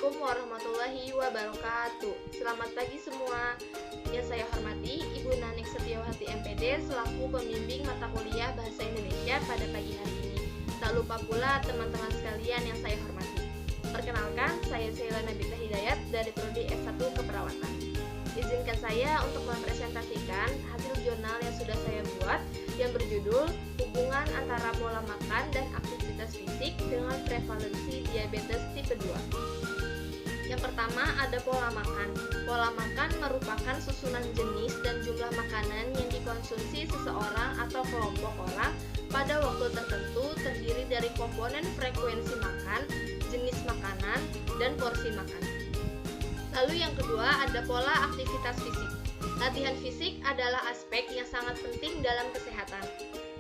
Assalamualaikum warahmatullahi wabarakatuh. Selamat pagi semua. Yang saya hormati Ibu Nanik Setiawati MPD selaku pembimbing mata kuliah Bahasa Indonesia pada pagi hari ini. Tak lupa pula teman-teman sekalian yang saya hormati. Perkenalkan, saya Sheila Nabita Hidayat dari Prodi S1 Keperawatan. Izinkan saya untuk mempresentasikan hasil jurnal yang sudah saya buat yang berjudul Hubungan antara pola makan dan aktivitas fisik dengan prevalensi diabetes tipe 2. Yang pertama ada pola makan. Pola makan merupakan susunan jenis dan jumlah makanan yang dikonsumsi seseorang atau kelompok orang pada waktu tertentu, terdiri dari komponen frekuensi makan, jenis makanan, dan porsi makan. Lalu yang kedua ada pola aktivitas fisik. Latihan fisik adalah aspek yang sangat penting dalam kesehatan.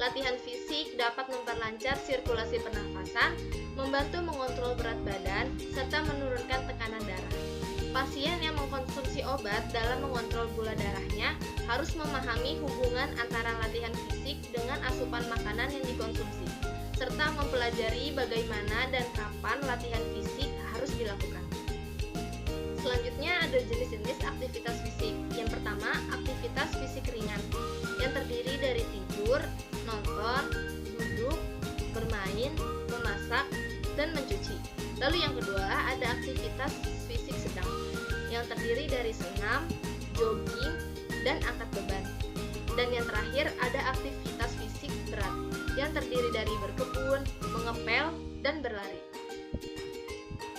Latihan fisik dapat memperlancar sirkulasi pernafasan, membantu mengontrol berat badan, serta menurunkan tekanan darah. Pasien yang mengkonsumsi obat dalam mengontrol gula darahnya harus memahami hubungan antara latihan fisik dengan asupan makanan yang dikonsumsi, serta mempelajari bagaimana dan kapan latihan fisik harus dilakukan. Selanjutnya ada jenis-jenis aktivitas fisik. Yang pertama, aktivitas fisik ringan yang terdiri dari tidur, nonton, duduk, bermain, memasak, dan mencuci. Lalu yang kedua ada aktivitas fisik sedang yang terdiri dari senam, jogging, dan angkat beban. Dan yang terakhir ada aktivitas fisik berat yang terdiri dari berkebun, mengepel, dan berlari.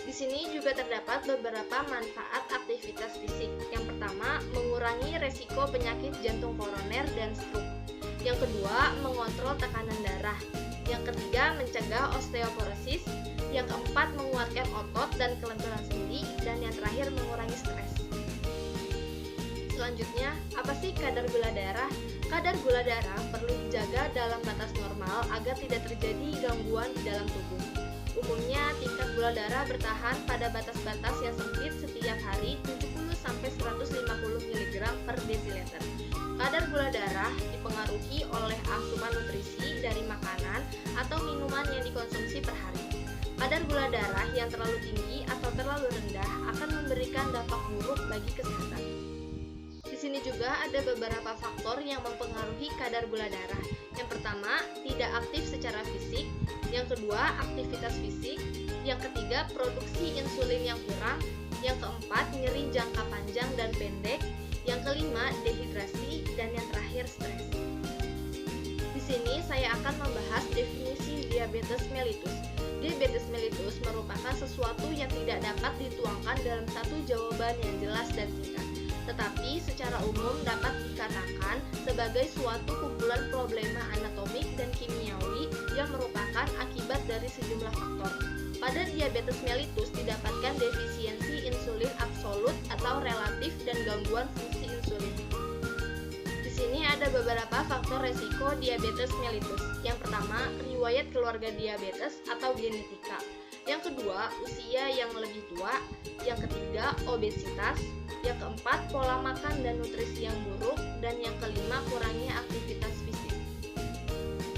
Di sini juga terdapat beberapa manfaat aktivitas fisik. Yang pertama, mengurangi resiko penyakit jantung koroner dan stroke. Yang kedua, mengontrol tekanan darah. Yang ketiga, mencegah osteoporosis. Yang keempat, menguatkan otot dan kelenturan sendi. Dan yang terakhir, mengurangi stres. Selanjutnya, apa sih kadar gula darah? Kadar gula darah perlu dijaga dalam batas normal agar tidak terjadi gangguan di dalam tubuh. Umumnya, tingkat gula darah bertahan pada batas-batas yang sempit setiap hari 70-150 mg per desiliter. Kadar gula darah dipengaruhi oleh asupan nutrisi dari makanan atau minuman yang dikonsumsi per hari. Kadar gula darah yang terlalu tinggi atau terlalu rendah akan memberikan dampak buruk bagi kesehatan. Di sini juga ada beberapa faktor yang mempengaruhi kadar gula darah. Yang pertama, tidak aktif secara fisik. Yang kedua, aktivitas fisik. Yang ketiga, produksi insulin yang kurang. Yang keempat, nyeri jangka panjang dan pendek. Yang kelima, dehidrasi. Dan yang terakhir, stres. Di sini saya akan membahas definisi diabetes mellitus. Diabetes mellitus merupakan sesuatu yang tidak dapat dituangkan dalam satu jawaban yang jelas dan singkat, tetapi secara umum dapat dikatakan sebagai suatu kumpulan problema anatomik dan kimiawi yang merupakan akibat dari sejumlah faktor. Pada diabetes mellitus didapatkan defisiensi insulin absolut atau relatif dan gangguan fungsi insulin. Di sini ada beberapa faktor resiko diabetes mellitus. Yang pertama, riwayat keluarga diabetes atau genetika. Yang kedua, usia yang lebih tua. Yang ketiga, obesitas. Yang keempat, pola makan dan nutrisi yang buruk. Dan yang kelima, kurangnya aktivitas fisik.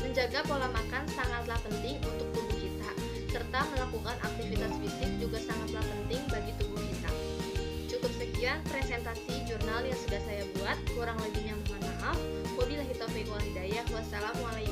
Menjaga pola makan sangatlah penting untuk tubuh kita, serta melakukan aktivitas fisik juga sangatlah penting bagi tubuh kita. Cukup sekian presentasi jurnal yang sudah saya buat, kurang lebihnya mohon maaf. Wabillahi taufiq wal hidayah. Wassalamualaikum